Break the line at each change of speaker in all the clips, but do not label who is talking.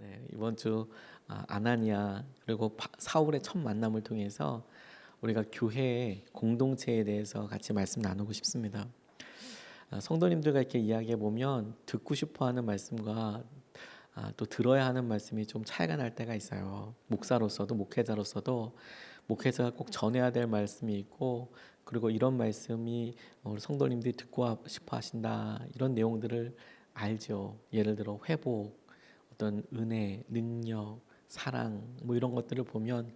네, 이번 주 아나니아 그리고 사울의 첫 만남을 통해서 우리가 교회의 공동체에 대해서 같이 말씀 나누고 싶습니다. 성도님들과 이렇게 이야기해 보면 듣고 싶어하는 말씀과 또 들어야 하는 말씀이 좀 차이가 날 때가 있어요. 목사로서도 목회자로서도 목회자가 꼭 전해야 될 말씀이 있고, 그리고 이런 말씀이 우리 성도님들이 듣고 싶어 하신다, 이런 내용들을 알죠. 예를 들어 회복, 어떤 은혜, 능력, 사랑 뭐 이런 것들을 보면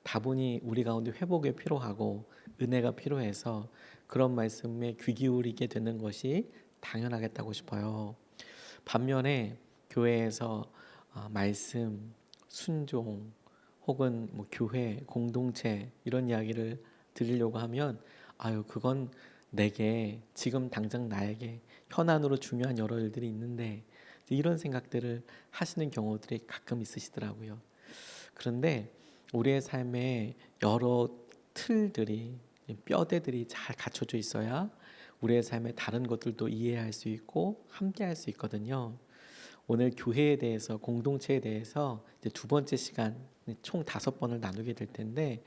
다분히 우리 가운데 회복이 필요하고 은혜가 필요해서 그런 말씀에 귀 기울이게 되는 것이 당연하겠다고 싶어요. 반면에 교회에서 말씀, 순종 혹은 뭐 교회, 공동체 이런 이야기를 드리려고 하면 그건 내게 지금 당장 나에게 현안으로 중요한 여러 일들이 있는데, 이런 생각들을 하시는 경우들이 가끔 있으시더라고요. 그런데 우리의 삶에 여러 틀들이, 뼈대들이 잘 갖춰져 있어야 우리의 삶의 다른 것들도 이해할 수 있고 함께 할 수 있거든요. 오늘 교회에 대해서, 공동체에 대해서 이제 두 번째 시간, 총 5번을 나누게 될 텐데,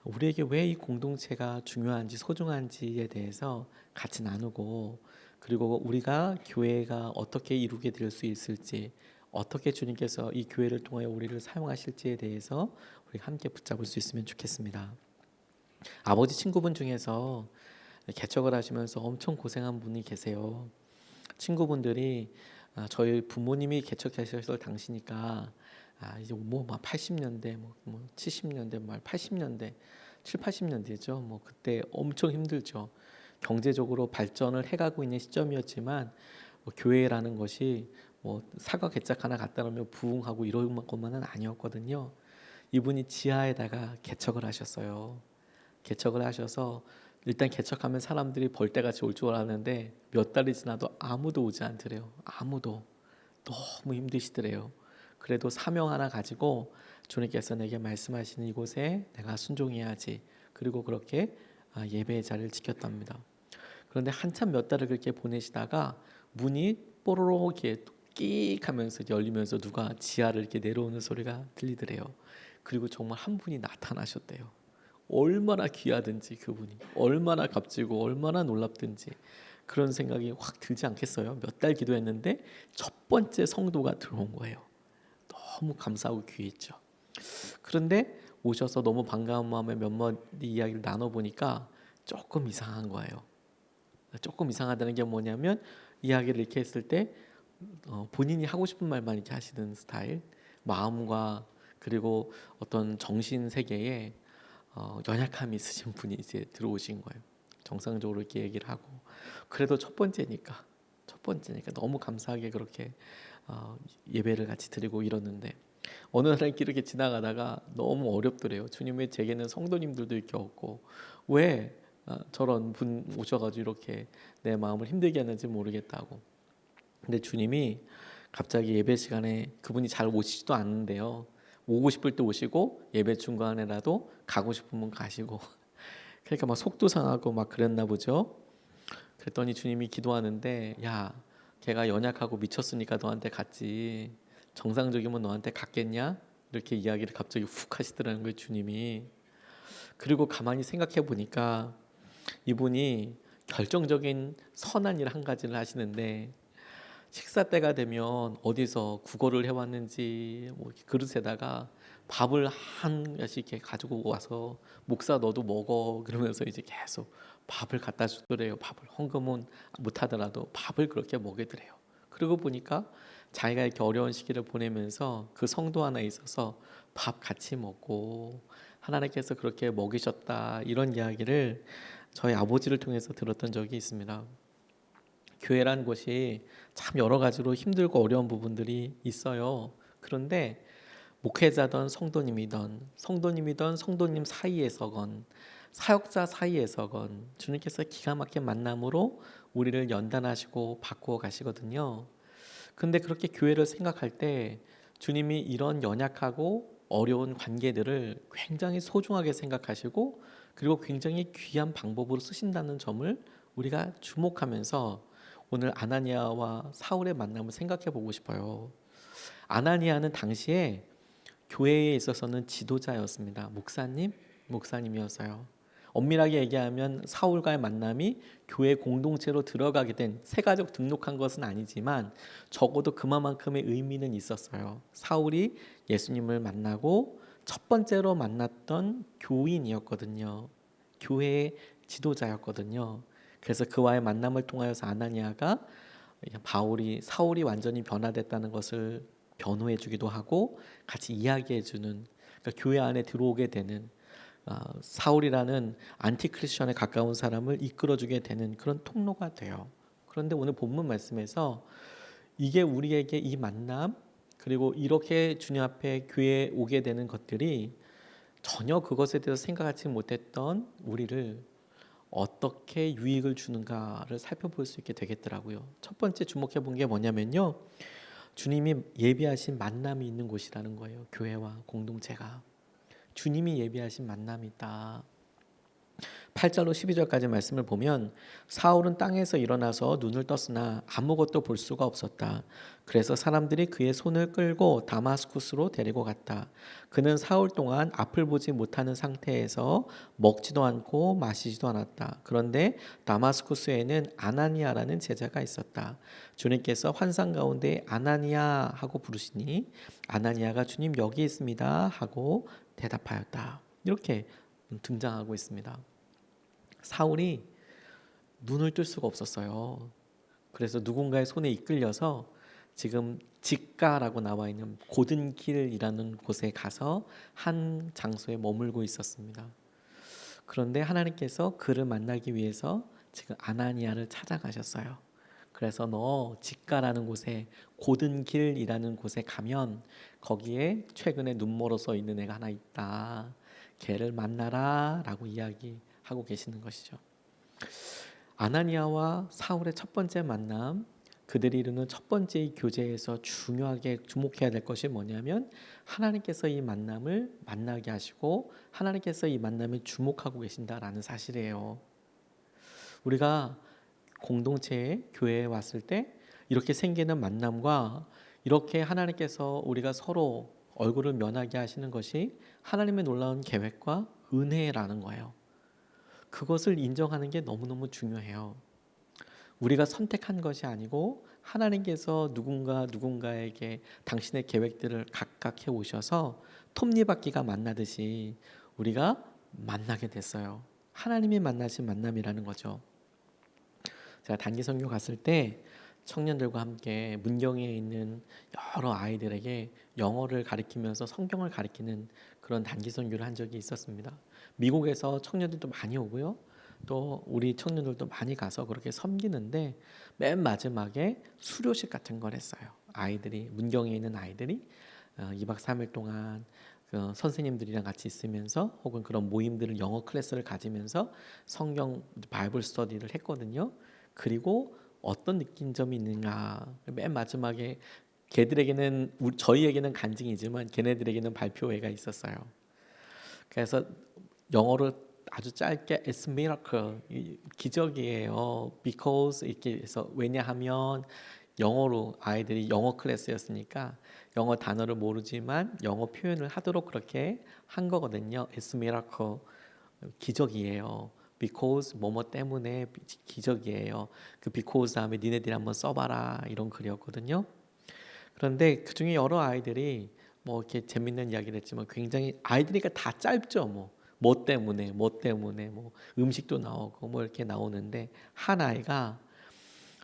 우리에게 왜 이 공동체가 중요한지 소중한지에 대해서 같이 나누고, 그리고 우리가 교회가 어떻게 이루게 될 수 있을지, 어떻게 주님께서 이 교회를 통하여 우리를 사용하실지에 대해서 우리 함께 붙잡을 수 있으면 좋겠습니다. 아버지 친구분 중에서 개척을 하시면서 엄청 고생한 분이 계세요. 친구분들이 저희 부모님이 개척하셨을 당시니까 이제 뭐 80년대 뭐 70년대 말 80년대 7, 80년대죠. 뭐 그때 엄청 힘들죠. 경제적으로 발전을 해가고 있는 시점이었지만 뭐 교회라는 것이 뭐 사과 개짝 하나 갖다 놓으면 부흥하고 이런 것만은 아니었거든요. 이분이 지하에다가 개척을 하셨어요. 개척을 하셔서 일단 개척하면 사람들이 벌떼같이 올 줄 알았는데 몇 달이 지나도 아무도 오지 않더래요. 아무도. 너무 힘드시더래요. 그래도 사명 하나 가지고 주님께서 내게 말씀하시는 이곳에 내가 순종해야지. 그리고 그렇게 예배의 자리를 지켰답니다. 그런데 한참 몇 달을 그렇게 보내시다가 문이 뽀로록 이렇게 끼익 하면서 열리면서 누가 지하를 이렇게 내려오는 소리가 들리더래요. 그리고 정말 한 분이 나타나셨대요. 얼마나 귀하든지, 그분이 얼마나 값지고 얼마나 놀랍든지 그런 생각이 확 들지 않겠어요? 몇 달 기도했는데 첫 번째 성도가 들어온 거예요. 너무 감사하고 귀했죠. 그런데 오셔서 너무 반가운 마음에 몇 마디 이야기를 나눠보니까 조금 이상한 거예요. 조금 이상하다는 게 뭐냐면, 이야기를 이렇게 했을 때 본인이 하고 싶은 말만 이렇게 하시는 스타일, 마음과 그리고 어떤 정신 세계에 연약함이 있으신 분이 이제 들어오신 거예요. 정상적으로 이렇게 얘기를 하고, 그래도 첫 번째니까 너무 감사하게 그렇게 예배를 같이 드리고 이러는데, 어느 날 이렇게 지나가다가 너무 어렵더래요. 주님, 왜 제게는 성도님들도 이렇게 없고 왜 저런 분 오셔가지고 이렇게 내 마음을 힘들게 하는지 모르겠다고. 근데 주님이 갑자기 예배 시간에, 그분이 잘 오시지도 않는데요, 오고 싶을 때 오시고 예배 중간에라도 가고 싶으면 가시고 그러니까 막 속도 상하고 막 그랬나 보죠. 그랬더니 주님이 기도하는데, 야, 걔가 연약하고 미쳤으니까 너한테 갔지, 정상적이면 너한테 갔겠냐, 이렇게 이야기를 갑자기 훅 하시더라는 거예요, 주님이. 그리고 가만히 생각해 보니까 이분이 결정적인 선한 일 한 가지를 하시는데, 식사 때가 되면 어디서 구걸을 해왔는지 뭐 그릇에다가 밥을 한 야씩 이렇게 가지고 와서, 목사 너도 먹어 그러면서 이제 계속 밥을 갖다 주더래요. 밥을 헌금은 못하더라도 밥을 그렇게 먹이더래요. 그러고 보니까 자기가 이렇게 어려운 시기를 보내면서 그 성도 하나 있어서 밥 같이 먹고 하나님께서 그렇게 먹이셨다, 이런 이야기를 저희 아버지를 통해서 들었던 적이 있습니다. 교회라는 곳이 참 여러 가지로 힘들고 어려운 부분들이 있어요. 그런데 목회자든 성도님이든 성도님 사이에서건 사역자 사이에서건 주님께서 기가 막힌 만남으로 우리를 연단하시고 바꾸어 가시거든요. 근데 그렇게 교회를 생각할 때 주님이 이런 연약하고 어려운 관계들을 굉장히 소중하게 생각하시고, 그리고 굉장히 귀한 방법으로 쓰신다는 점을 우리가 주목하면서 오늘 아나니아와 사울의 만남을 생각해 보고 싶어요. 아나니아는 당시에 교회에 있어서는 지도자였습니다. 목사님이었어요. 엄밀하게 얘기하면 사울과의 만남이 교회 공동체로 들어가게 된 새가족 등록한 것은 아니지만 적어도 그만큼의 의미는 있었어요. 사울이 예수님을 만나고 첫 번째로 만났던 교인이었거든요. 교회의 지도자였거든요. 그래서 그와의 만남을 통하여서 아나니아가 사울이 완전히 변화됐다는 것을 변호해 주기도 하고 같이 이야기해 주는, 그러니까 교회 안에 들어오게 되는, 사울이라는 안티크리스천에 가까운 사람을 이끌어주게 되는 그런 통로가 돼요. 그런데 오늘 본문 말씀에서 이게 우리에게 이 만남, 그리고 이렇게 주님 앞에 교회에 오게 되는 것들이 전혀 그것에 대해서 생각하지 못했던 우리를 어떻게 유익을 주는가를 살펴볼 수 있게 되겠더라고요. 첫 번째 주목해 본 게 뭐냐면요, 주님이 예비하신 만남이 있는 곳이라는 거예요. 교회와 공동체가 주님이 예비하신 만남이 있다. 8절로 12절까지 말씀을 보면 사울은 땅에서 일어나서 눈을 떴으나 아무것도 볼 수가 없었다. 그래서 사람들이 그의 손을 끌고 다마스쿠스로 데리고 갔다. 그는 사흘 동안 앞을 보지 못하는 상태에서 먹지도 않고 마시지도 않았다. 그런데 다마스쿠스에는 아나니아라는 제자가 있었다. 주님께서 환상 가운데 아나니아 하고 부르시니 아나니아가 주님 여기 있습니다 하고 대답하였다. 이렇게 등장하고 있습니다. 사울이 눈을 뜰 수가 없었어요. 그래서 누군가의 손에 이끌려서 지금 직가라고 나와 있는 고든 길이라는 곳에 가서 한 장소에 머물고 있었습니다. 그런데 하나님께서 그를 만나기 위해서 지금 아나니아를 찾아가셨어요. 그래서 너 직가라는 곳에 고든 길이라는 곳에 가면 거기에 최근에 눈멀어서 있는 애가 하나 있다. 걔를 만나라 라고 이야기하고 계시는 것이죠. 아나니아와 사울의 첫 번째 만남, 그들이 이루는 첫 번째 교제에서 중요하게 주목해야 될 것이 뭐냐면 하나님께서 이 만남을 만나게 하시고 하나님께서 이 만남에 주목하고 계신다라는 사실이에요. 우리가 공동체에 교회에 왔을 때 이렇게 생기는 만남과 이렇게 하나님께서 우리가 서로 얼굴을 면하게 하시는 것이 하나님의 놀라운 계획과 은혜라는 거예요. 그것을 인정하는 게 너무너무 중요해요. 우리가 선택한 것이 아니고 하나님께서 누군가에게 당신의 계획들을 각각 해오셔서 톱니바퀴가 만나듯이 우리가 만나게 됐어요. 하나님이 만나신 만남이라는 거죠. 제가 단기 선교 갔을 때 청년들과 함께 문경에 있는 여러 아이들에게 영어를 가르치면서 성경을 가르치는 그런 단기 선교를 한 적이 있었습니다. 미국에서 청년들도 많이 오고요. 또 우리 청년들도 많이 가서 그렇게 섬기는데 맨 마지막에 수료식 같은 걸 했어요. 문경에 있는 아이들이 2박 3일 동안 그 선생님들이랑 같이 있으면서 혹은 그런 모임들을 영어 클래스를 가지면서 성경 바이블 스터디를 했거든요. 그리고 어떤 느낀 점이 있는가, 맨 마지막에 저희에게는 간증이지만 걔네들에게는 발표회가 있었어요. 그래서 영어로 아주 짧게 It's a miracle, 기적이에요. Because 이렇게 해서, 왜냐하면 영어로 아이들이 영어 클래스였으니까 영어 단어를 모르지만 영어 표현을 하도록 그렇게 한 거거든요. It's a miracle, 기적이에요. Because 뭐뭐 때문에 기적이에요. 그 because 다음에 니네들이 한번 써봐라 이런 글이었거든요. 그런데 그 중에 여러 아이들이 뭐 이렇게 재밌는 이야기를 했지만 굉장히 아이들이니까 다 짧죠. 뭐 때문에 뭐 음식도 나오고 뭐 이렇게 나오는데 한 아이가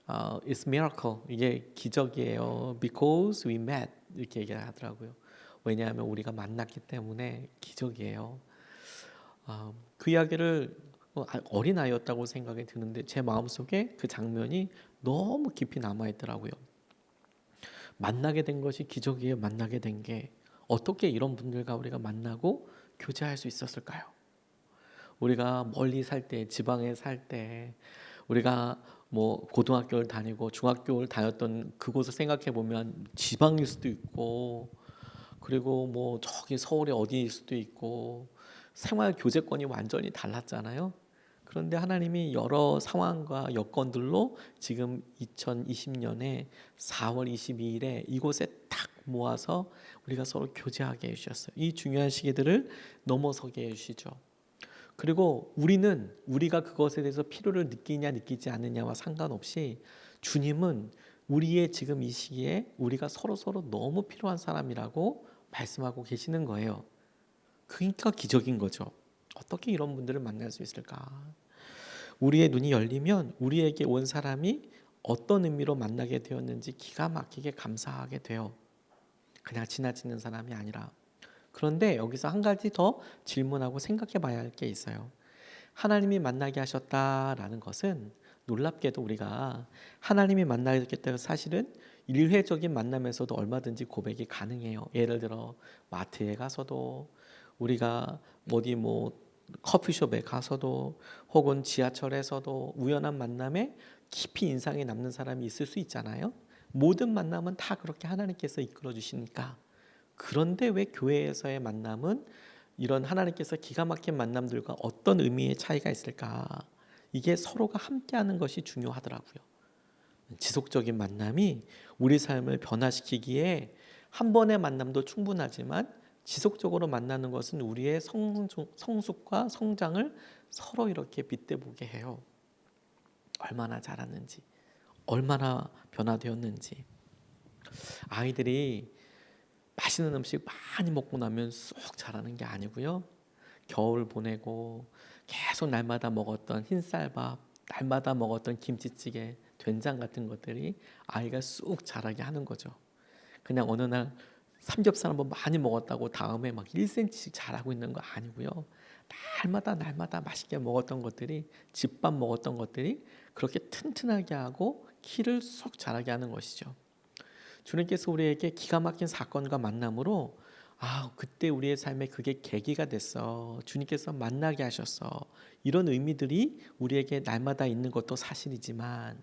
It's miracle, 이게 기적이에요. Because we met 이렇게 얘기하더라고요. 왜냐하면 우리가 만났기 때문에 기적이에요. 그 이야기를 어린 아이였다고 생각이 드는데 제 마음속에 그 장면이 너무 깊이 남아있더라고요. 만나게 된 것이 기적이에요. 만나게 된 게 어떻게 이런 분들과 우리가 만나고 교제할 수 있었을까요? 우리가 멀리 살 때, 지방에 살 때, 우리가 뭐 고등학교를 다니고 중학교를 다녔던 그곳을 생각해 보면 지방일 수도 있고, 그리고 뭐 저기 서울에 어디일 수도 있고, 생활 교제권이 완전히 달랐잖아요. 그런데 하나님이 여러 상황과 여건들로 지금 2020년에 4월 22일에 이곳에 딱 모아서 우리가 서로 교제하게 해주셨어요. 이 중요한 시기들을 넘어서게 해주시죠. 그리고 우리는 우리가 그것에 대해서 필요를 느끼냐 느끼지 않느냐와 상관없이 주님은 우리의 지금 이 시기에 우리가 서로 너무 필요한 사람이라고 말씀하고 계시는 거예요. 그러니까 기적인 거죠. 어떻게 이런 분들을 만날 수 있을까? 우리의 눈이 열리면 우리에게 온 사람이 어떤 의미로 만나게 되었는지 기가 막히게 감사하게 돼요. 그냥 지나치는 사람이 아니라. 그런데 여기서 한 가지 더 질문하고 생각해 봐야 할 게 있어요. 하나님이 만나게 하셨다라는 것은 놀랍게도 우리가 하나님이 만나게 했다는 사실은 일회적인 만남에서도 얼마든지 고백이 가능해요. 예를 들어 마트에 가서도 우리가 어디 커피숍에 가서도 혹은 지하철에서도 우연한 만남에 깊이 인상에 남는 사람이 있을 수 있잖아요. 모든 만남은 다 그렇게 하나님께서 이끌어 주시니까. 그런데 왜 교회에서의 만남은 이런 하나님께서 기가 막힌 만남들과 어떤 의미의 차이가 있을까? 이게 서로가 함께하는 것이 중요하더라고요. 지속적인 만남이 우리 삶을 변화시키기에 한 번의 만남도 충분하지만 지속적으로 만나는 것은 우리의 성숙과 성장을 서로 이렇게 빗대보게 해요. 얼마나 자랐는지, 얼마나 변화되었는지. 아이들이 맛있는 음식 많이 먹고 나면 쑥 자라는 게 아니고요. 겨울 보내고 계속 날마다 먹었던 흰쌀밥, 날마다 먹었던 김치찌개, 된장 같은 것들이 아이가 쑥 자라게 하는 거죠. 그냥 어느 날 삼겹살 한번 많이 먹었다고 다음에 막 1cm씩 자라고 있는 거 아니고요. 날마다 맛있게 먹었던 것들이, 집밥 먹었던 것들이 그렇게 튼튼하게 하고 키를 쏙 자라게 하는 것이죠. 주님께서 우리에게 기가 막힌 사건과 만남으로 그때 우리의 삶에 그게 계기가 됐어. 주님께서 만나게 하셨어. 이런 의미들이 우리에게 날마다 있는 것도 사실이지만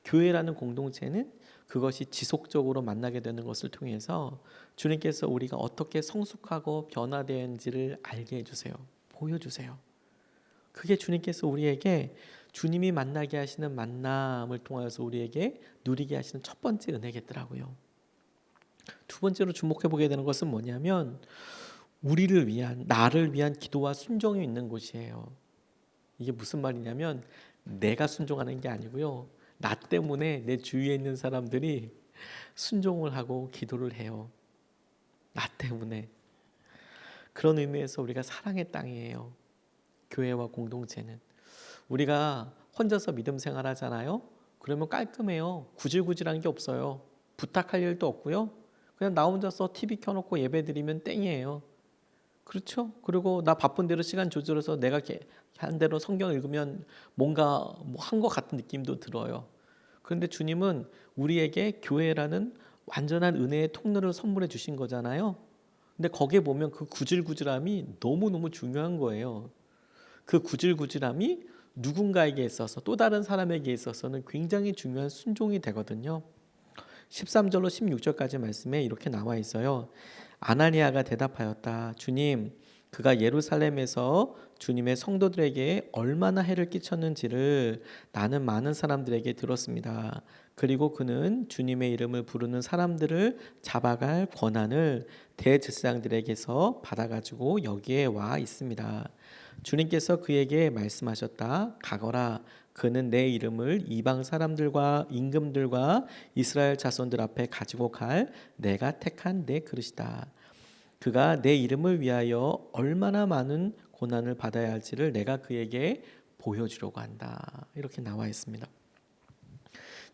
교회라는 공동체는 그것이 지속적으로 만나게 되는 것을 통해서 주님께서 우리가 어떻게 성숙하고 변화되는지를 알게 해주세요. 보여주세요. 그게 주님께서 우리에게 주님이 만나게 하시는 만남을 통해서 우리에게 누리게 하시는 첫 번째 은혜겠더라고요. 두 번째로 주목해 보게 되는 것은 뭐냐면 우리를 위한, 나를 위한 기도와 순종이 있는 곳이에요. 이게 무슨 말이냐면 내가 순종하는 게 아니고요. 나 때문에 내 주위에 있는 사람들이 순종을 하고 기도를 해요. 나 때문에. 그런 의미에서 우리가 사랑의 땅이에요. 교회와 공동체는. 우리가 혼자서 믿음 생활하잖아요. 그러면 깔끔해요. 구질구질한 게 없어요. 부탁할 일도 없고요. 그냥 나 혼자서 TV 켜놓고 예배 드리면 땡이에요. 그렇죠? 그리고 나 바쁜 대로 시간 조절해서 내가 한 대로 성경 읽으면 뭔가 한 것 같은 느낌도 들어요. 그런데 주님은 우리에게 교회라는 완전한 은혜의 통로를 선물해 주신 거잖아요. 근데 거기에 보면 그 구질구질함이 너무너무 중요한 거예요. 그 구질구질함이 누군가에게 있어서 또 다른 사람에게 있어서는 굉장히 중요한 순종이 되거든요. 13절로 16절까지 말씀에 이렇게 나와 있어요. 아나니아가 대답하였다. 주님, 그가 예루살렘에서 주님의 성도들에게 얼마나 해를 끼쳤는지를 나는 많은 사람들에게 들었습니다. 그리고 그는 주님의 이름을 부르는 사람들을 잡아갈 권한을 대제사장들에게서 받아가지고 여기에 와 있습니다. 주님께서 그에게 말씀하셨다. 가거라. 그는 내 이름을 이방 사람들과 임금들과 이스라엘 자손들 앞에 가지고 갈 내가 택한 내 그릇이다. 그가 내 이름을 위하여 얼마나 많은 고난을 받아야 할지를 내가 그에게 보여주려고 한다. 이렇게 나와 있습니다.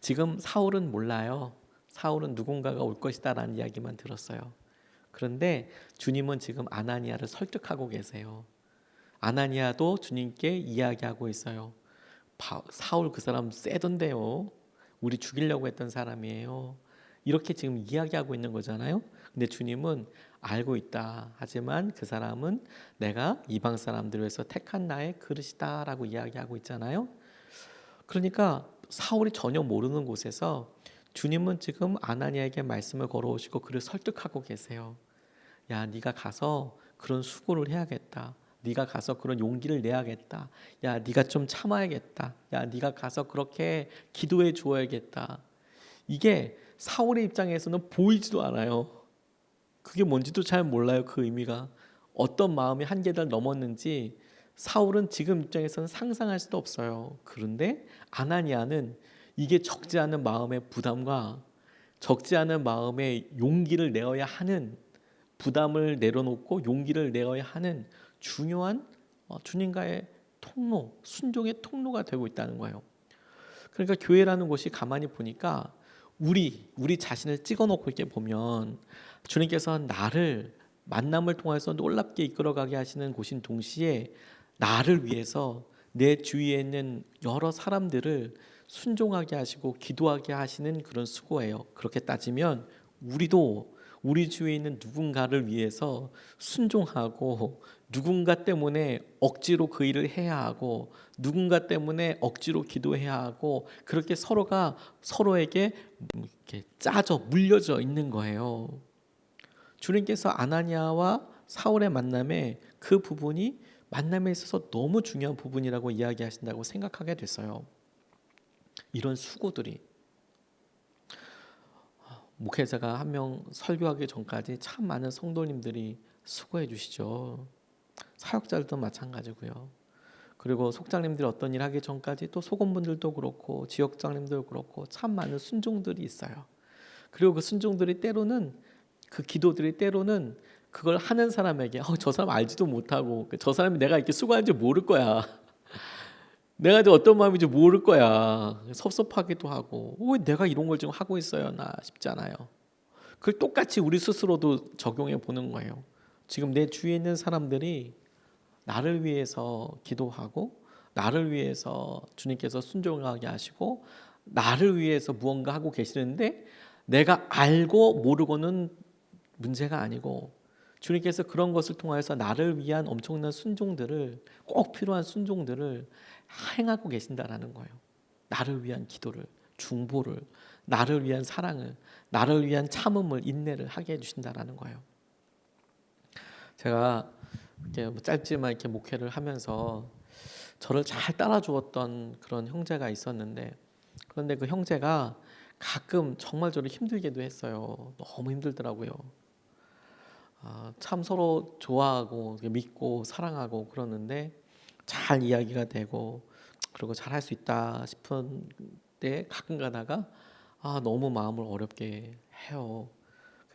지금 사울은 몰라요. 사울은 누군가가 올 것이다라는 이야기만 들었어요. 그런데 주님은 지금 아나니아를 설득하고 계세요. 아나니아도 주님께 이야기하고 있어요. 사울 그 사람 세던데요. 우리 죽이려고 했던 사람이에요. 이렇게 지금 이야기하고 있는 거잖아요. 근데 주님은 알고 있다. 하지만 그 사람은 내가 이방 사람들을 위해서 택한 나의 그릇이다 라고 이야기하고 있잖아요. 그러니까 사울이 전혀 모르는 곳에서 주님은 지금 아나니아에게 말씀을 걸어오시고 그를 설득하고 계세요. 야, 네가 가서 그런 수고를 해야겠다. 네가 가서 그런 용기를 내야겠다. 야, 네가 좀 참아야겠다. 야, 네가 가서 그렇게 기도해 주어야겠다. 이게 사울의 입장에서는 보이지도 않아요. 그게 뭔지도 잘 몰라요. 그 의미가 어떤 마음이 한 계단 넘었는지 사울은 지금 입장에서는 상상할 수도 없어요. 그런데 아나니아는 이게 적지 않은 마음의 부담과 적지 않은 마음의 용기를 내어야 하는, 부담을 내려놓고 용기를 내어야 하는 중요한 주님과의 통로, 순종의 통로가 되고 있다는 거예요. 그러니까 교회라는 곳이 가만히 보니까 우리 자신을 찍어놓고 이렇게 보면 주님께서 나를 만남을 통해서 놀랍게 이끌어가게 하시는 곳인 동시에 나를 위해서 내 주위에 있는 여러 사람들을 순종하게 하시고 기도하게 하시는 그런 수고예요. 그렇게 따지면 우리도 우리 주위에 있는 누군가를 위해서 순종하고, 누군가 때문에 억지로 그 일을 해야 하고, 누군가 때문에 억지로 기도해야 하고, 그렇게 서로가 서로에게 이렇게 짜져 물려져 있는 거예요. 주님께서 아나니아와 사울의 만남에 그 부분이 만남에 있어서 너무 중요한 부분이라고 이야기하신다고 생각하게 됐어요. 이런 수고들이, 목회자가 한 명 설교하기 전까지 참 많은 성도님들이 수고해 주시죠. 사역자들도 마찬가지고요. 그리고 속장님들이 어떤 일 하기 전까지 또 소금분들도 그렇고 지역장님도 그렇고 참 많은 순종들이 있어요. 그리고 그 순종들이 때로는, 그 기도들이 때로는 그걸 하는 사람에게 저 사람 알지도 못하고 저 사람이 내가 이렇게 수고하는지 모를 거야. 내가 이제 어떤 마음인지 모를 거야. 섭섭하기도 하고 왜 내가 이런 걸 지금 하고 있어야 하나 싶잖아요. 그걸 똑같이 우리 스스로도 적용해 보는 거예요. 지금 내 주위에 있는 사람들이 나를 위해서 기도하고 나를 위해서 주님께서 순종하게 하시고 나를 위해서 무언가 하고 계시는데 내가 알고 모르고는 문제가 아니고 주님께서 그런 것을 통해서 나를 위한 엄청난 순종들을, 꼭 필요한 순종들을 행하고 계신다라는 거예요. 나를 위한 기도를, 중보를, 나를 위한 사랑을, 나를 위한 참음을, 인내를 하게 해주신다라는 거예요. 제가 이렇게 짧지만 이렇게 목회를 하면서 저를 잘 따라주었던 그런 형제가 있었는데, 그런데 그 형제가 가끔 정말 저를 힘들게도 했어요. 너무 힘들더라고요. 참 서로 좋아하고 믿고 사랑하고 그러는데 잘 이야기가 되고 그리고 잘 할 수 있다 싶은 때 가끔 가다가 너무 마음을 어렵게 해요.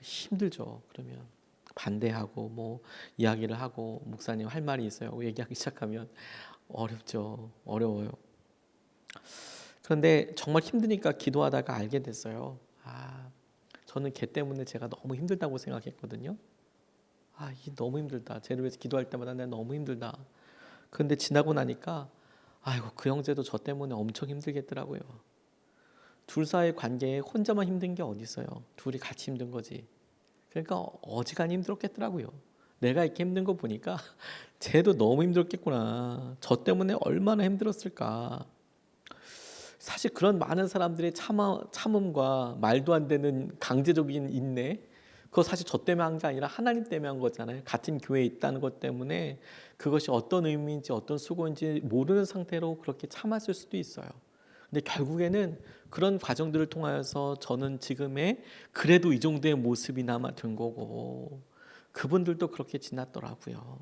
힘들죠. 그러면 반대하고 뭐 이야기를 하고 목사님 할 말이 있어요. 얘기하기 시작하면 어렵죠. 어려워요. 그런데 정말 힘드니까 기도하다가 알게 됐어요. 저는 걔 때문에 제가 너무 힘들다고 생각했거든요. 이게 너무 힘들다. 쟤를 위해서 기도할 때마다 내가 너무 힘들다. 그런데 지나고 나니까 아이고 그 형제도 저 때문에 엄청 힘들겠더라고요. 둘 사이의 관계에 혼자만 힘든 게 어디 있어요. 둘이 같이 힘든 거지. 그러니까 어지간히 힘들었겠더라고요. 내가 이렇게 힘든 거 보니까 쟤도 너무 힘들었겠구나. 저 때문에 얼마나 힘들었을까. 사실 그런 많은 사람들의 참음과 말도 안 되는 강제적인 인내, 그거 사실 저 때문에 한 게 아니라 하나님 때문에 한 거잖아요. 같은 교회에 있다는 것 때문에 그것이 어떤 의미인지 어떤 수고인지 모르는 상태로 그렇게 참았을 수도 있어요. 근데 결국에는 그런 과정들을 통하여서 저는 지금의 그래도 이 정도의 모습이 남아 된 거고, 그분들도 그렇게 지났더라고요.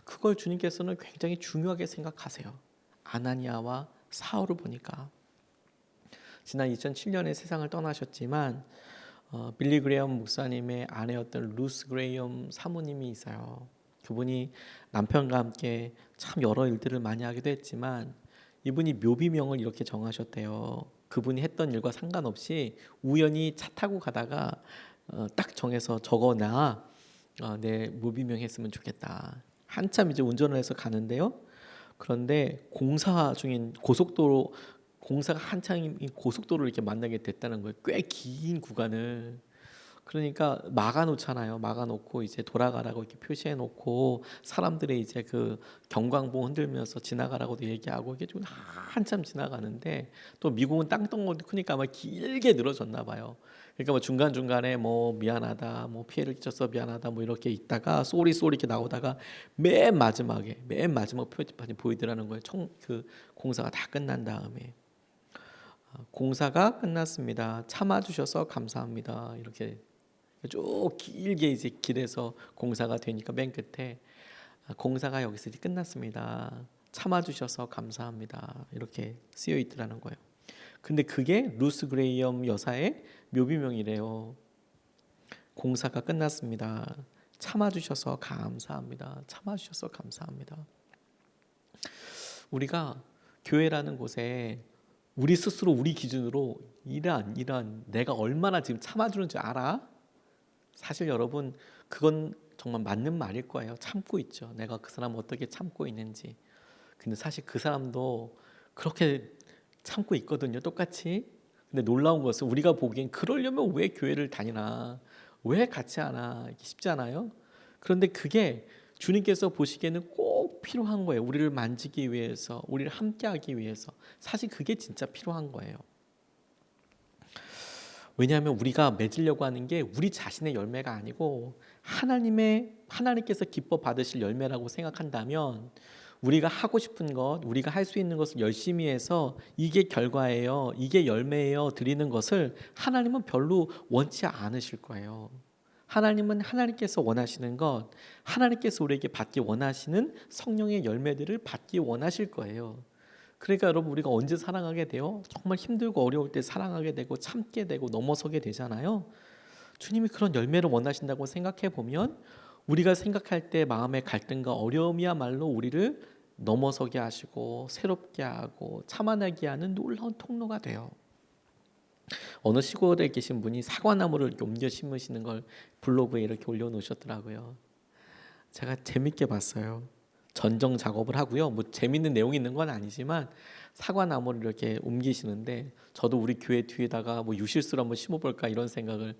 그걸 주님께서는 굉장히 중요하게 생각하세요. 아나니아와 사울을 보니까. 지난 2007년에 세상을 떠나셨지만 빌리 그레이엄 목사님의 아내였던 루스 그레이엄 사모님이 있어요. 그분이 남편과 함께 참 여러 일들을 많이 하기도 했지만 이분이 묘비명을 이렇게 정하셨대요. 그분이 했던 일과 상관없이 우연히 차 타고 가다가 딱 정해서 적어놔. 내 묘비명 했으면 좋겠다. 한참 이제 운전을 해서 가는데요. 그런데 공사 중인 고속도로, 공사가 한창인 고속도로를 이렇게 만나게 됐다는 거예요. 꽤 긴 구간을. 그러니까 막아놓잖아요. 막아놓고 이제 돌아가라고 이렇게 표시해놓고 사람들이 이제 그 경광봉 흔들면서 지나가라고도 얘기하고 이게 좀 한참 지나가는데 또 미국은 땅덩어리도 크니까 아마 길게 늘어졌나 봐요. 그러니까 뭐 중간 중간에 뭐 미안하다, 뭐 피해를 끼쳐서 미안하다, 뭐 이렇게 있다가 쏘리 이렇게 나오다가 맨 마지막 표지판이 보이더라는 거예요. 그 공사가 다 끝난 다음에. 공사가 끝났습니다. 참아주셔서 감사합니다. 이렇게 쭉 길게 이제 길에서 공사가 되니까 맨 끝에 공사가 여기서 이제 끝났습니다. 참아주셔서 감사합니다. 이렇게 쓰여 있더라는 거예요. 근데 그게 루스 그레이엄 여사의 묘비명이래요. 공사가 끝났습니다. 참아주셔서 감사합니다. 참아주셔서 감사합니다. 우리가 교회라는 곳에 우리 스스로 우리 기준으로 이러한 내가 얼마나 지금 참아주는 줄 알아? 사실 여러분 그건 정말 맞는 말일 거예요. 참고 있죠. 내가 그 사람 어떻게 참고 있는지. 근데 사실 그 사람도 그렇게 참고 있거든요. 똑같이. 근데 놀라운 것은 우리가 보기엔 그러려면 왜 교회를 다니나? 왜 같이 하나? 쉽지 않아요? 그런데 그게 주님께서 보시기에는 꼭 필요한 거예요. 우리를 만지기 위해서, 우리를 함께하기 위해서. 사실 그게 진짜 필요한 거예요. 왜냐하면 우리가 맺으려고 하는 게 우리 자신의 열매가 아니고 하나님께서 기뻐 받으실 열매라고 생각한다면 우리가 하고 싶은 것, 우리가 할 수 있는 것을 열심히 해서 이게 결과예요, 이게 열매예요 드리는 것을 하나님은 별로 원치 않으실 거예요. 하나님은 하나님께서 원하시는 것, 하나님께서 우리에게 받기 원하시는 성령의 열매들을 받기 원하실 거예요. 그러니까 여러분 우리가 언제 사랑하게 돼요? 정말 힘들고 어려울 때 사랑하게 되고 참게 되고 넘어서게 되잖아요. 주님이 그런 열매를 원하신다고 생각해 보면 우리가 생각할 때 마음의 갈등과 어려움이야말로 우리를 넘어서게 하시고 새롭게 하고 참아내게 하는 놀라운 통로가 돼요. 어느 시골에 계신 분이 사과나무를 이렇게 옮겨 심으시는 걸 블로그에 이렇게 올려놓으셨더라고요. 제가 재밌게 봤어요. 전정 작업을 하고요. 뭐 재밌는 내용이 있는 건 아니지만 사과나무를 이렇게 옮기시는데 저도 우리 교회 뒤에다가 뭐 유실수를 한번 심어볼까 이런 생각을,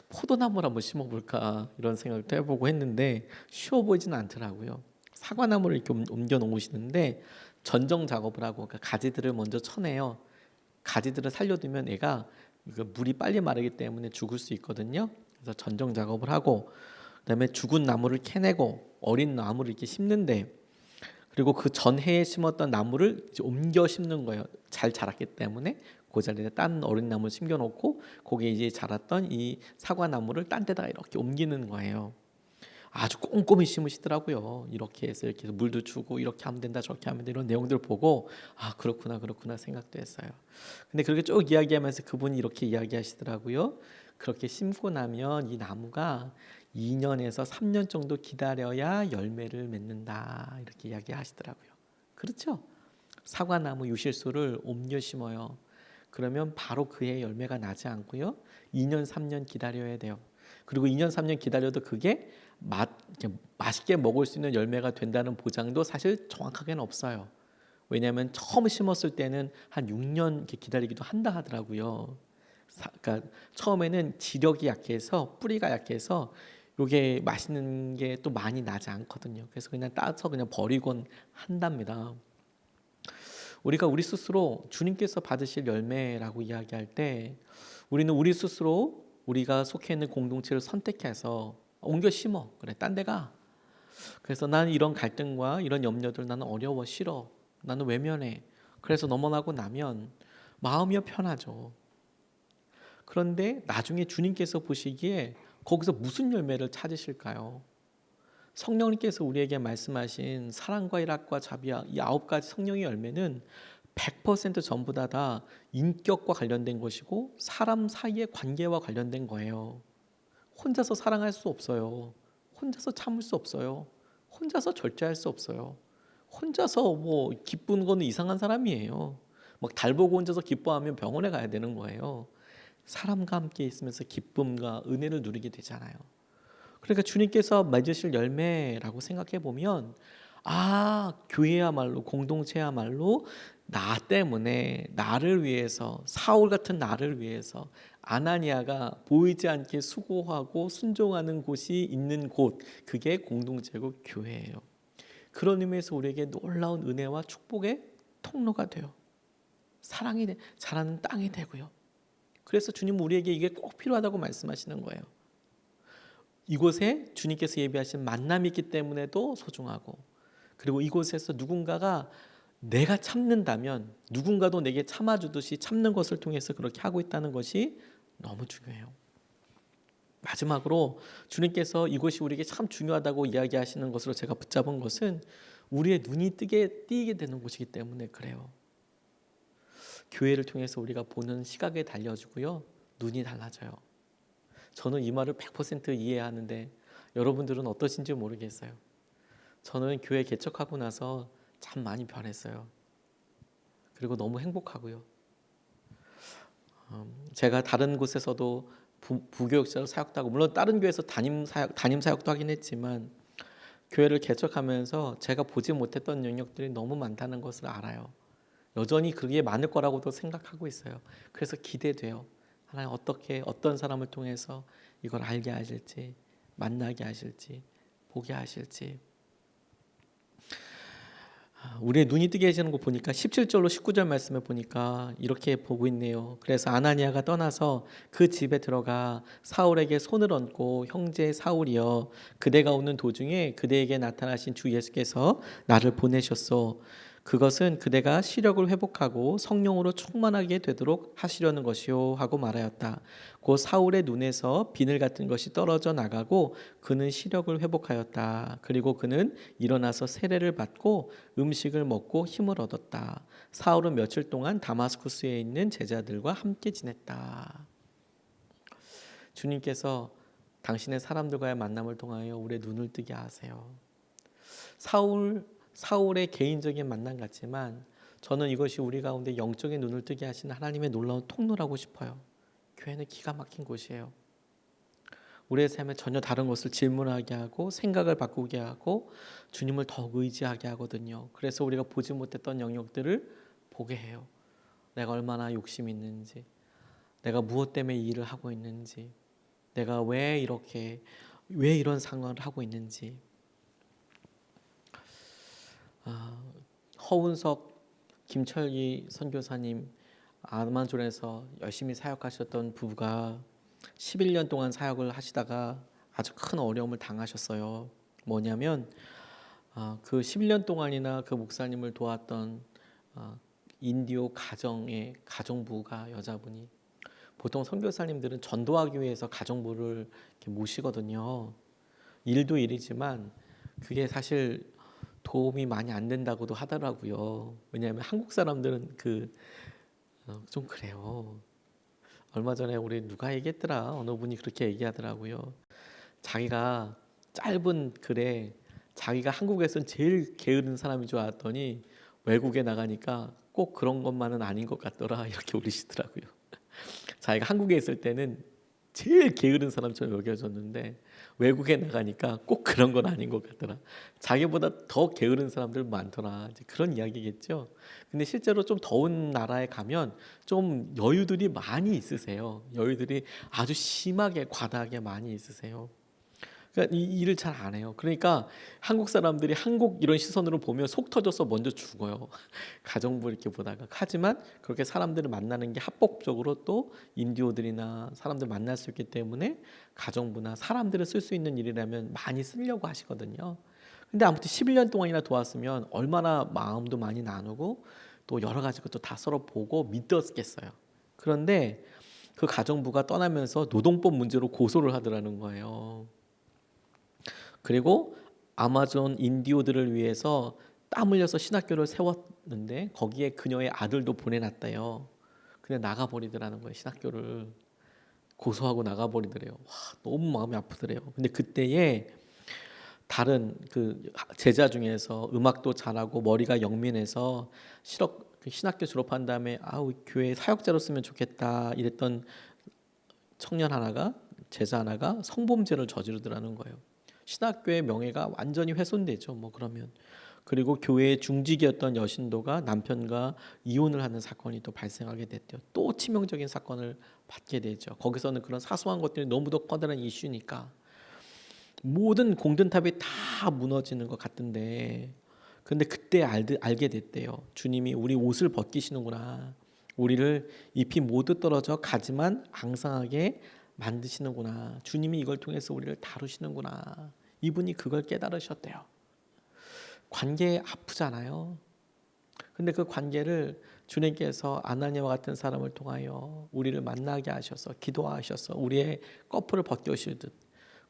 포도나무를 한번 심어볼까 이런 생각도 해보고 했는데 쉬워 보이지는 않더라고요. 사과나무를 이렇게 옮겨 놓으시는데 전정 작업을 하고 그러니까 가지들을 먼저 쳐내요. 가지들을 살려두면 얘가 물이 빨리 마르기 때문에 죽을 수 있거든요. 그래서 전정 작업을 하고 그다음에 죽은 나무를 캐내고 어린 나무를 이렇게 심는데, 그리고 그 전해에 심었던 나무를 이제 옮겨 심는 거예요. 잘 자랐기 때문에 그 자리에 딴 어린 나무를 심겨놓고 거기에 이제 자랐던 이 사과 나무를 딴 데다가 이렇게 옮기는 거예요. 아주 꼼꼼히 심으시더라고요. 이렇게 해서 물도 주고 이렇게 하면 된다 저렇게 하면 된다 이런 내용들 보고 그렇구나 생각도 했어요. 근데 그렇게 쭉 이야기하면서 그분이 이렇게 이야기하시더라고요. 그렇게 심고 나면 이 나무가 2년에서 3년 정도 기다려야 열매를 맺는다 이렇게 이야기하시더라고요. 그렇죠? 사과나무 유실수를 옮겨 심어요. 그러면 바로 그해 열매가 나지 않고요. 2년 3년 기다려야 돼요. 그리고 2년 3년 기다려도 그게 맛있게 먹을 수 있는 열매가 된다는 보장도 사실 정확하게는 없어요. 왜냐하면 처음 심었을 때는 한 6년 기다리기도 한다 하더라고요. 그러니까 처음에는 지력이 약해서 뿌리가 약해서 이게 맛있는 게 또 많이 나지 않거든요. 그래서 그냥 따서 그냥 버리곤 한답니다. 우리가 우리 스스로 주님께서 받으실 열매라고 이야기할 때 우리는 우리 스스로 우리가 속해 있는 공동체를 선택해서 옮겨 심어. 그래, 딴 데가. 그래서 나는 이런 갈등과 이런 염려들 나는 어려워, 싫어. 나는 외면해. 그래서 넘어가고 나면 마음이 편하죠. 그런데 나중에 주님께서 보시기에 거기서 무슨 열매를 찾으실까요? 성령님께서 우리에게 말씀하신 사랑과 일학과 자비와 이 9가지 성령의 열매는 100% 전부 다 인격과 관련된 것이고 사람 사이의 관계와 관련된 거예요. 혼자서 사랑할 수 없어요. 혼자서 참을 수 없어요. 혼자서 절제할 수 없어요. 혼자서 뭐 기쁘는 건 이상한 사람이에요. 막 달 보고 혼자서 기뻐하면 병원에 가야 되는 거예요. 사람과 함께 있으면서 기쁨과 은혜를 누리게 되잖아요. 그러니까 주님께서 맺으실 열매라고 생각해 보면 교회야말로 공동체야말로 나 때문에 나를 위해서 사울 같은 나를 위해서 아나니아가 보이지 않게 수고하고 순종하는 곳이 있는 곳, 그게 공동체고 교회예요. 그런 의미에서 우리에게 놀라운 은혜와 축복의 통로가 돼요. 사랑이 자라는 땅이 되고요. 그래서 주님은 우리에게 이게 꼭 필요하다고 말씀하시는 거예요. 이곳에 주님께서 예비하신 만남이 있기 때문에도 소중하고, 그리고 이곳에서 누군가가 내가 참는다면 누군가도 내게 참아주듯이 참는 것을 통해서 그렇게 하고 있다는 것이 너무 중요해요. 마지막으로 주님께서 이것이 우리에게 참 중요하다고 이야기하시는 것으로 제가 붙잡은 것은 우리의 눈이 띄게 되는 곳이기 때문에 그래요. 교회를 통해서 우리가 보는 시각에 달려주고요. 눈이 달라져요. 저는 이 말을 100% 이해하는데 여러분들은 어떠신지 모르겠어요. 저는 교회 개척하고 나서 참 많이 변했어요. 그리고 너무 행복하고요. 제가 다른 곳에서도 부교육자로 사역도 하고 물론 다른 교회에서 담임 사역도 하긴 했지만 교회를 개척하면서 제가 보지 못했던 영역들이 너무 많다는 것을 알아요. 여전히 그게 많을 거라고도 생각하고 있어요. 그래서 기대돼요. 하나님 어떻게 어떤 사람을 통해서 이걸 알게 하실지, 만나게 하실지, 보게 하실지. 우리의 눈이 뜨게 해지는 거 보니까 17절로 19절 말씀에 보니까 이렇게 보고 있네요. 그래서 아나니아가 떠나서 그 집에 들어가 사울에게 손을 얹고 형제 사울이여 그대가 오는 도중에 그대에게 나타나신 주 예수께서 나를 보내셨소. 그것은 그대가 시력을 회복하고 성령으로 충만하게 되도록 하시려는 것이요 하고 말하였다. 곧 사울의 눈에서 비늘 같은 것이 떨어져 나가고 그는 시력을 회복하였다. 그리고 그는 일어나서 세례를 받고 음식을 먹고 힘을 얻었다. 사울은 며칠 동안 다마스쿠스에 있는 제자들과 함께 지냈다. 주님께서 당신의 사람들과의 만남을 통하여 우리의 눈을 뜨게 하세요. 사울의 개인적인 만남 같지만 저는 이것이 우리 가운데 영적인 눈을 뜨게 하시는 하나님의 놀라운 통로라고 싶어요. 교회는 기가 막힌 곳이에요. 우리의 삶에 전혀 다른 것을 질문하게 하고 생각을 바꾸게 하고 주님을 더욱 의지하게 하거든요. 그래서 우리가 보지 못했던 영역들을 보게 해요. 내가 얼마나 욕심이 있는지, 내가 무엇 때문에 이 일을 하고 있는지, 내가 왜 이런 상황을 하고 있는지. 허운석 김철기 선교사님 아마존에서 열심히 사역하셨던 부부가 11년 동안 사역을 하시다가 아주 큰 어려움을 당하셨어요. 뭐냐면 그 11년 동안이나 그 목사님을 도왔던 인디오 가정의 가정부가 여자분이 보통 선교사님들은 전도하기 위해서 가정부를 이렇게 모시거든요. 일도 일이지만 그게 사실 도움이 많이 안 된다고도 하더라고요. 왜냐하면 한국 사람들은 좀 그래요. 얼마 전에 우리 누가 얘기했더라. 어느 분이 그렇게 얘기하더라고요. 자기가 짧은 글에 자기가 한국에서는 제일 게으른 사람인 줄 알았더니 외국에 나가니까 꼭 그런 것만은 아닌 것 같더라. 이렇게 울리시더라고요. 자기가 한국에 있을 때는 제일 게으른 사람처럼 여겨졌는데 외국에 나가니까 꼭 그런 건 아닌 것 같더라. 자기보다 더 게으른 사람들 많더라. 이제 그런 이야기겠죠. 근데 실제로 좀 더운 나라에 가면 좀 여유들이 많이 있으세요. 여유들이 아주 심하게 과다하게 많이 있으세요. 그러니까 이 일을 잘 안 해요. 그러니까 한국 사람들이 한국 이런 시선으로 보면 속 터져서 먼저 죽어요. 가정부 이렇게 보다가. 하지만 그렇게 사람들을 만나는 게 합법적으로 또 인디오들이나 사람들 만날 수 있기 때문에 가정부나 사람들을 쓸 수 있는 일이라면 많이 쓰려고 하시거든요. 근데 아무튼 11년 동안이나 도왔으면 얼마나 마음도 많이 나누고 또 여러 가지 것도 다 서로 보고 믿었겠어요. 그런데 그 가정부가 떠나면서 노동법 문제로 고소를 하더라는 거예요. 그리고 아마존 인디오들을 위해서 땀 흘려서 신학교를 세웠는데 거기에 그녀의 아들도 보내놨대요. 근데 나가버리더라는 거예요. 신학교를 고소하고 나가버리더래요. 와, 너무 마음이 아프더래요. 근데 그때에 다른 그 제자 중에서 음악도 잘하고 머리가 영민해서 신학교 졸업한 다음에 교회 사역자로 쓰면 좋겠다 이랬던 제자 하나가 성범죄를 저지르더라는 거예요. 신학교의 명예가 완전히 훼손되죠. 그러면 그리고 교회의 중직이었던 여신도가 남편과 이혼을 하는 사건이 또 발생하게 됐대요. 또 치명적인 사건을 받게 되죠. 거기서는 그런 사소한 것들이 너무도 커다란 이슈니까 모든 공든탑이 다 무너지는 것 같은데 근데 그때 알게 됐대요. 주님이 우리 옷을 벗기시는구나. 우리를 잎이 모두 떨어져 가지만 앙상하게 만드시는구나. 주님이 이걸 통해서 우리를 다루시는구나. 이분이 그걸 깨달으셨대요. 관계 아프잖아요. 근데 그 관계를 주님께서 아나니아와 같은 사람을 통하여 우리를 만나게 하셔서 기도하셔서 우리의 꺼풀을 벗겨주시듯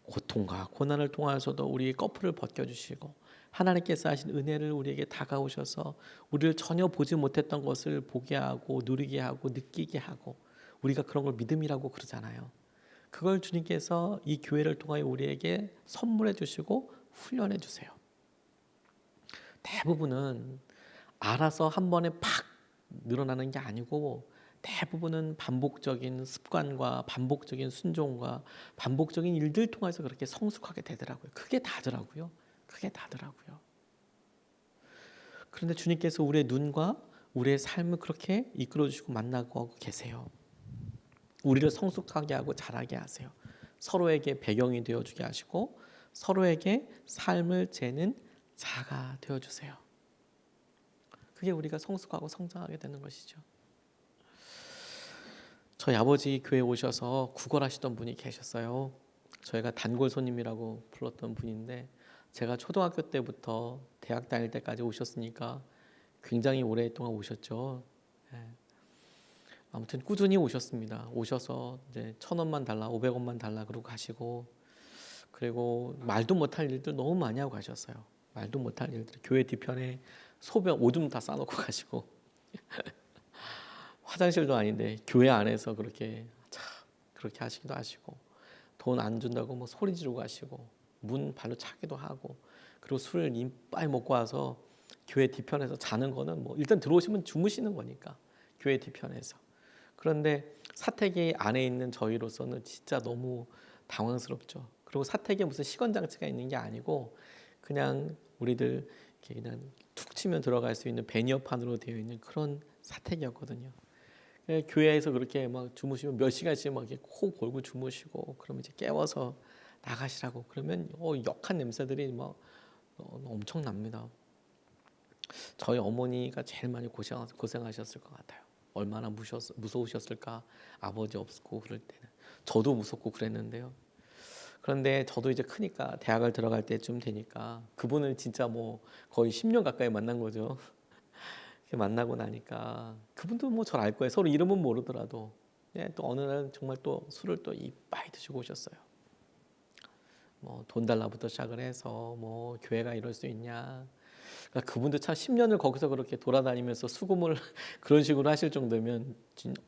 고통과 고난을 통하여서도 우리의 꺼풀을 벗겨주시고 하나님께서 하신 은혜를 우리에게 다가오셔서 우리를 전혀 보지 못했던 것을 보게 하고 누리게 하고 느끼게 하고 우리가 그런 걸 믿음이라고 그러잖아요. 그걸 주님께서 이 교회를 통하여 우리에게 선물해 주시고 훈련해 주세요. 대부분은 알아서 한 번에 팍 늘어나는 게 아니고 대부분은 반복적인 습관과 반복적인 순종과 반복적인 일들 통해서 그렇게 성숙하게 되더라고요. 그게 다더라고요. 그게 다더라고요. 그런데 주님께서 우리의 눈과 우리의 삶을 그렇게 이끌어 주시고 만나고 계세요. 우리를 성숙하게 하고 자라게 하세요. 서로에게 배경이 되어주게 하시고 서로에게 삶을 재는 자가 되어주세요. 그게 우리가 성숙하고 성장하게 되는 것이죠. 저희 아버지 교회에 오셔서 구걸하시던 분이 계셨어요. 저희가 단골 손님이라고 불렀던 분인데 제가 초등학교 때부터 대학 다닐 때까지 오셨으니까 굉장히 오랫동안 오셨죠. 예. 아무튼 꾸준히 오셨습니다. 오셔서 이제 1,000원만 달라, 500원만 달라 그러고 가시고 그리고 말도 못할 일들 너무 많이 하고 가셨어요. 말도 못할 일들. 교회 뒤편에 소변 오줌 다 싸놓고 가시고 화장실도 아닌데 교회 안에서 그렇게 그렇게 하시기도 하시고 돈 안 준다고 뭐 소리 지르고 가시고 문 발로 차기도 하고 그리고 술을 이빨 먹고 와서 교회 뒤편에서 자는 거는 뭐 일단 들어오시면 주무시는 거니까 교회 뒤편에서. 그런데 사택이 안에 있는 저희로서는 진짜 너무 당황스럽죠. 그리고 사택에 무슨 시건장치가 있는 게 아니고 그냥 우리들 이렇게 그냥 툭 치면 들어갈 수 있는 베니어판으로 되어 있는 그런 사택이었거든요. 교회에서 그렇게 막 주무시면 몇 시간씩 막 이렇게 코 골고 주무시고 그러면 이제 깨워서 나가시라고 그러면 역한 냄새들이 막 엄청납니다. 저희 어머니가 제일 많이 고생하셨을 것 같아요. 얼마나 무서우셨을까. 아버지 없고 그럴 때는 저도 무섭고 그랬는데요. 그런데 저도 이제 크니까 대학을 들어갈 때쯤 되니까 그분을 진짜 뭐 거의 10년 가까이 만난 거죠. 만나고 나니까 그분도 뭐 절 알 거예요. 서로 이름은 모르더라도. 또 어느 날 정말 또 술을 또 이빠이 드시고 오셨어요. 뭐 돈 달라부터 시작을 해서 뭐 교회가 이럴 수 있냐. 그러니까 그분도 참 10년을 거기서 그렇게 돌아다니면서 수금을 그런 식으로 하실 정도면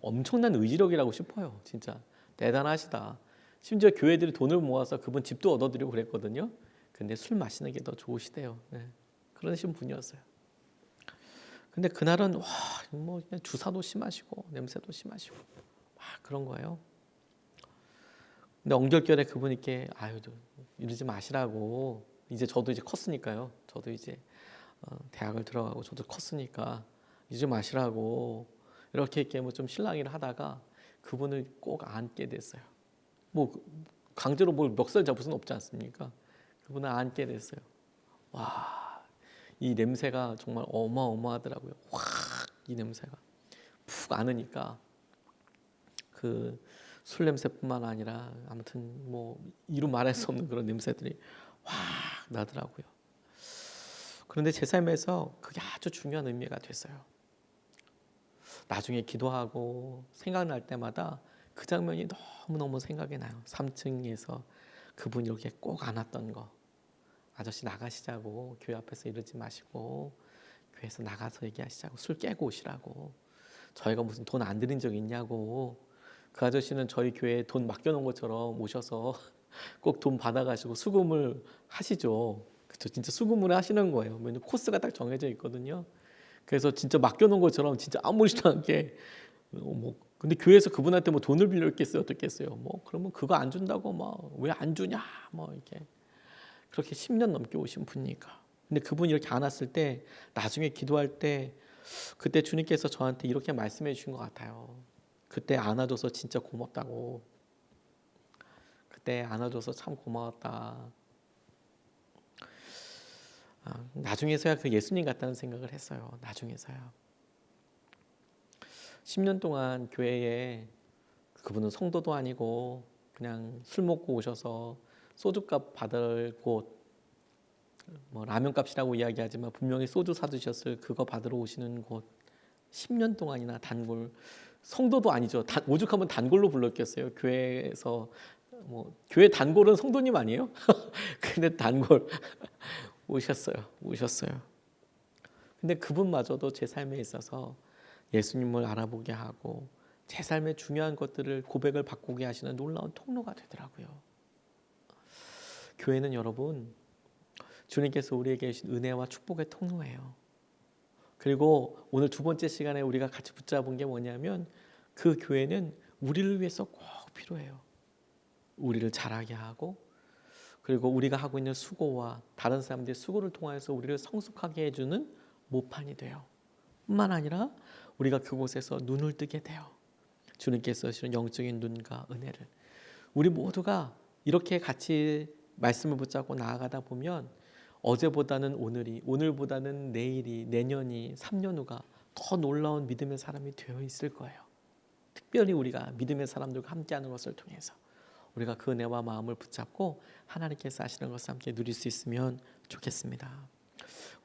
엄청난 의지력이라고 싶어요. 진짜 대단하시다. 심지어 교회들이 돈을 모아서 그분 집도 얻어드리고 그랬거든요. 근데 술 마시는 게 더 좋으시대요. 네. 그러신 분이었어요. 근데 그날은 뭐 그냥 주사도 심하시고 냄새도 심하시고 막 그런 거예요. 근데 엉결결에 그분께 이러지 마시라고. 이제 저도 이제 컸으니까요. 저도 이제 대학을 들어가고 저도 컸으니까 이러지 마시라고 이렇게 뭐 좀 실랑이를 하다가 그분을 꼭 안게 됐어요. 뭐 강제로 뭘 멱살 잡을 수는 없지 않습니까? 그분을 안게 됐어요. 와. 이 냄새가 정말 어마어마하더라고요. 확 이 냄새가 푹 안으니까 그 술 냄새뿐만 아니라 아무튼 뭐 이루 말할 수 없는 그런 냄새들이 확 나더라고요. 그런데 제 삶에서 그게 아주 중요한 의미가 됐어요. 나중에 기도하고 생각날 때마다 그 장면이 너무너무 생각이 나요. 3층에서 그분이 이렇게 꼭 안았던 거. 아저씨 나가시자고 교회 앞에서 이러지 마시고 교회에서 나가서 얘기하시자고 술 깨고 오시라고 저희가 무슨 돈 안 드린 적 있냐고 그 아저씨는 저희 교회에 돈 맡겨놓은 것처럼 오셔서 꼭 돈 받아가시고 수금을 하시죠. 그쵸? 진짜 수금을 하시는 거예요. 왜냐면 코스가 딱 정해져 있거든요. 그래서 진짜 맡겨놓은 것처럼 진짜 아무렇지도 않게 뭐 근데 교회에서 그분한테 뭐 돈을 빌렸겠어요 어떻겠어요. 뭐 그러면 그거 안 준다고 막 왜 안 주냐 뭐 이렇게 그렇게 10년 넘게 오신 분이니까. 근데 그분이 이렇게 안았을 때 나중에 기도할 때 그때 주님께서 저한테 이렇게 말씀해 주신 것 같아요. 그때 안아줘서 진짜 고맙다고. 그때 안아줘서 참 고마웠다. 나중에서야 그 예수님 같다는 생각을 했어요. 나중에서야. 10년 동안 교회에 그분은 성도도 아니고 그냥 술 먹고 오셔서 소주값 받을 곳, 뭐 라면값이라고 이야기하지만 분명히 소주 사주셨을 그거 받으러 오시는 곳 10년 동안이나 단골, 성도도 아니죠. 오죽하면 단골로 불렀겠어요. 교회에서 뭐 교회 단골은 성도님 아니에요? 근데 단골 오셨어요. 근데 그분마저도 제 삶에 있어서 예수님을 알아보게 하고 제 삶의 중요한 것들을 고백을 바꾸게 하시는 놀라운 통로가 되더라고요. 교회는 여러분, 주님께서 우리에게 주신 은혜와 축복의 통로예요. 그리고 오늘 두 번째 시간에 우리가 같이 붙잡은 게 뭐냐면 그 교회는 우리를 위해서 꼭 필요해요. 우리를 자라게 하고 그리고 우리가 하고 있는 수고와 다른 사람들의 수고를 통해서 우리를 성숙하게 해주는 모판이 돼요. 뿐만 아니라 우리가 그곳에서 눈을 뜨게 돼요. 주님께서 주시는 영적인 눈과 은혜를. 우리 모두가 이렇게 같이 말씀을 붙잡고 나아가다 보면 어제보다는 오늘이, 오늘보다는 내일이, 내년이, 3년 후가 더 놀라운 믿음의 사람이 되어 있을 거예요. 특별히 우리가 믿음의 사람들과 함께하는 것을 통해서 우리가 그 은혜와 마음을 붙잡고 하나님께서 하시는 것을 함께 누릴 수 있으면 좋겠습니다.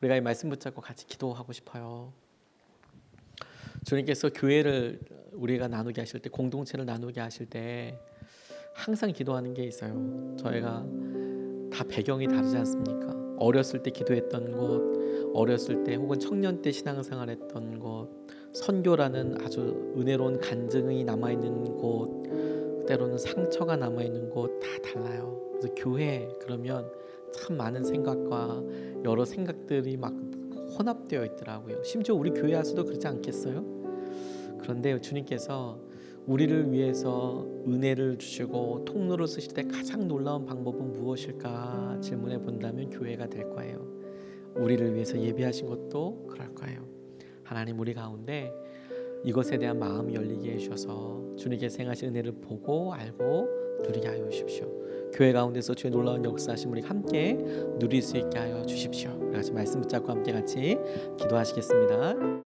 우리가 이 말씀 붙잡고 같이 기도하고 싶어요. 주님께서 교회를 우리가 나누게 하실 때, 공동체를 나누게 하실 때 항상 기도하는 게 있어요. 저희가 다 배경이 다르지 않습니까? 어렸을 때 기도했던 곳, 어렸을 때 혹은 청년 때 신앙생활했던 곳, 선교라는 아주 은혜로운 간증이 남아있는 곳, 때로는 상처가 남아있는 곳 다 달라요. 그래서 교회 그러면 참 많은 생각과 여러 생각들이 막 혼합되어 있더라고요. 심지어 우리 교회 안에서도 그렇지 않겠어요? 그런데 주님께서 우리를 위해서 은혜를 주시고 통로를 쓰실 때 가장 놀라운 방법은 무엇일까 질문해 본다면 교회가 될 거예요. 우리를 위해서 예비하신 것도 그럴 거예요. 하나님, 우리 가운데 이것에 대한 마음이 열리게 해주셔서 주님께서 행하신 은혜를 보고 알고 누리게 하여 주십시오. 교회 가운데서 주의 놀라운 역사하심 우리 함께 누릴 수 있게 하여 주십시오. 우리 같이 말씀 붙잡고 함께 같이 기도하시겠습니다.